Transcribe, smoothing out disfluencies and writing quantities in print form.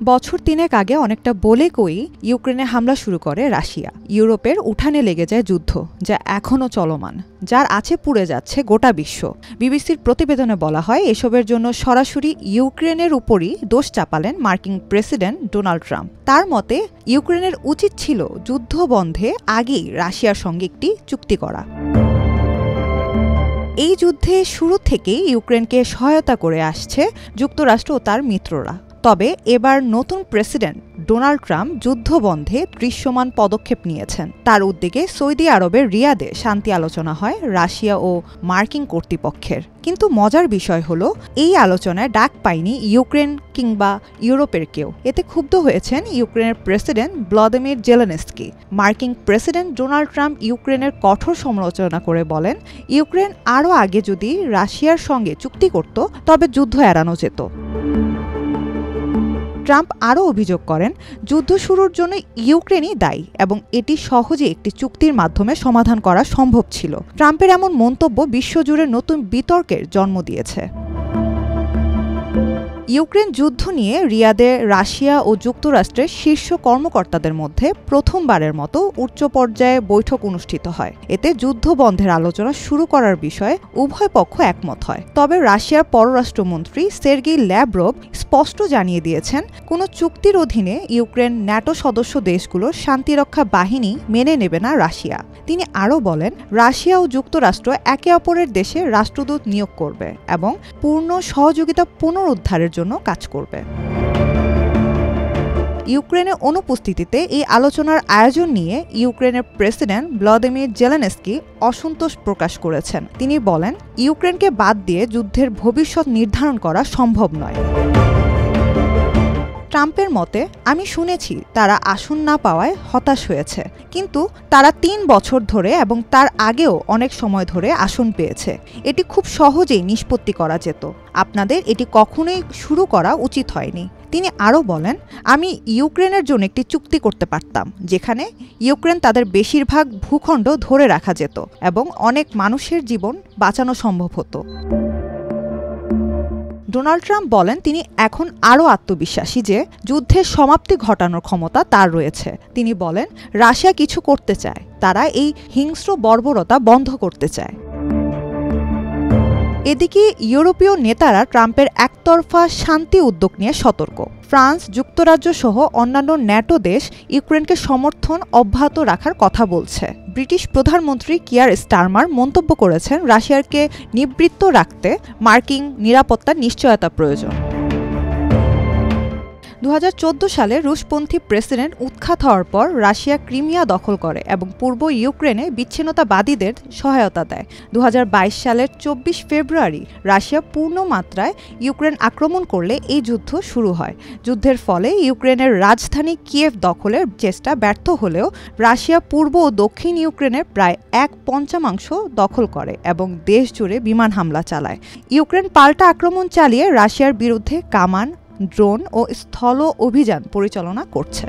বছর তিনেক আগে অনেকটা বলে কই ইউক্রেনে হামলা শুরু করে রাশিয়া। ইউরোপের উঠানে লেগে যায় যুদ্ধ, যা এখনও চলমান, যার আছে পুড়ে যাচ্ছে গোটা বিশ্ব। বিবিসির প্রতিবেদনে বলা হয়, এসবের জন্য সরাসরি ইউক্রেনের উপরই দোষ চাপালেন মার্কিন প্রেসিডেন্ট ডোনাল্ড ট্রাম্প। তার মতে ইউক্রেনের উচিত ছিল যুদ্ধ বন্ধে আগেই রাশিয়ার সঙ্গে একটি চুক্তি করা। এই যুদ্ধে শুরু থেকেই ইউক্রেনকে সহায়তা করে আসছে যুক্তরাষ্ট্র ও তার মিত্ররা। তবে এবার নতুন প্রেসিডেন্ট ডোনাল্ড ট্রাম্প যুদ্ধ বন্ধে দৃশ্যমান পদক্ষেপ নিয়েছেন। তার উদ্যোগে সৌদি আরবের রিয়াদে শান্তি আলোচনা হয় রাশিয়া ও মার্কিন কর্তৃপক্ষের। কিন্তু মজার বিষয় হলো, এই আলোচনায় ডাক পায়নি ইউক্রেন কিংবা ইউরোপের কেউ। এতে ক্ষুব্ধ হয়েছেন ইউক্রেনের প্রেসিডেন্ট ভ্লাদিমির জেলেনস্কি। মার্কিন প্রেসিডেন্ট ডোনাল্ড ট্রাম্প ইউক্রেনের কঠোর সমালোচনা করে বলেন, ইউক্রেন আরও আগে যদি রাশিয়ার সঙ্গে চুক্তি করত তবে যুদ্ধ এড়ানো যেত। ট্রাম্প আরও অভিযোগ করেন, যুদ্ধ শুরুর জন্য ইউক্রেনই দায়ী এবং এটি সহজে একটি চুক্তির মাধ্যমে সমাধান করা সম্ভব ছিল। ট্রাম্পের এমন মন্তব্য বিশ্বজুড়ে নতুন বিতর্কের জন্ম দিয়েছে। ইউক্রেন যুদ্ধ নিয়ে রিয়াদে রাশিয়া ও যুক্তরাষ্ট্রের শীর্ষ কর্মকর্তাদের মধ্যে প্রথমবারের মতো উচ্চ পর্যায়ে বৈঠক অনুষ্ঠিত হয়। এতে যুদ্ধ বন্ধের আলোচনা শুরু করার বিষয়ে উভয় পক্ষ একমত হয়। তবে রাশিয়ার পররাষ্ট্রমন্ত্রী সের্গেই ল্যাভরভ স্পষ্ট জানিয়ে দিয়েছেন, কোনো চুক্তির অধীনে ইউক্রেন ন্যাটো সদস্য দেশগুলোর শান্তিরক্ষা বাহিনী মেনে নেবে না রাশিয়া। তিনি আরও বলেন, রাশিয়া ও যুক্তরাষ্ট্র একে অপরের দেশে রাষ্ট্রদূত নিয়োগ করবে এবং পূর্ণ সহযোগিতা পুনরুদ্ধারের জন্য কাজ করবে। ইউক্রেনের অনুপস্থিতিতে এই আলোচনার আয়োজন নিয়ে ইউক্রেনের প্রেসিডেন্ট ভ্লাদিমির জেলেনস্কি অসন্তোষ প্রকাশ করেছেন। তিনি বলেন, ইউক্রেনকে বাদ দিয়ে যুদ্ধের ভবিষ্যৎ নির্ধারণ করা সম্ভব নয়। ট্রাম্পের মতে, আমি শুনেছি তারা আসন না পাওয়ায় হতাশ হয়েছে, কিন্তু তারা 3 বছর ধরে এবং তার আগেও অনেক সময় ধরে আসন পেয়েছে। এটি খুব সহজেই নিষ্পত্তি করা যেত। আপনাদের এটি কখনোই শুরু করা উচিত হয়নি। তিনি আরও বলেন, আমি ইউক্রেনের জন্য একটি চুক্তি করতে পারতাম যেখানে ইউক্রেন তাদের বেশিরভাগ ভূখণ্ড ধরে রাখা যেত এবং অনেক মানুষের জীবন বাঁচানো সম্ভব হতো। ডোনাল্ড ট্রাম্প বলেন, তিনি এখন আরও আত্মবিশ্বাসী যে যুদ্ধের সমাপ্তি ঘটানোর ক্ষমতা তার রয়েছে। তিনি বলেন, রাশিয়া কিছু করতে চায়, তারা এই হিংস্র বর্বরতা বন্ধ করতে চায়। এদিকে ইউরোপীয় নেতারা ট্রাম্পের একতরফা শান্তি উদ্যোগ নিয়ে সতর্ক। ফ্রান্স, যুক্তরাজ্য সহ অন্যান্য ন্যাটো দেশ ইউক্রেনকে সমর্থন অব্যাহত রাখার কথা বলছে। ব্রিটিশ প্রধানমন্ত্রী কিয়ার স্টারমার মন্তব্য করেছেন, রাশিয়াকে নিবৃত্ত রাখতে মার্কিন নিরাপত্তার নিশ্চয়তা প্রয়োজন। 2014 সালে রুশপন্থী প্রেসিডেন্ট উৎখাত হওয়ার পর রাশিয়া ক্রিমিয়া দখল করে এবং পূর্ব ইউক্রেনে বিচ্ছিন্নতাবাদীদের সহায়তা দেয়। 2022 সালের 24 ফেব্রুয়ারি রাশিয়া পূর্ণ মাত্রায় ইউক্রেন আক্রমণ করলে এই যুদ্ধ শুরু হয়। যুদ্ধের ফলে ইউক্রেনের রাজধানী কিয়েভ দখলের চেষ্টা ব্যর্থ হলেও রাশিয়া পূর্ব ও দক্ষিণ ইউক্রেনের প্রায় 1/5 দখল করে এবং দেশ জুড়ে বিমান হামলা চালায়। ইউক্রেন পাল্টা আক্রমণ চালিয়ে রাশিয়ার বিরুদ্ধে কামান, ড্রোন ও স্থল অভিযান পরিচালনা করছে।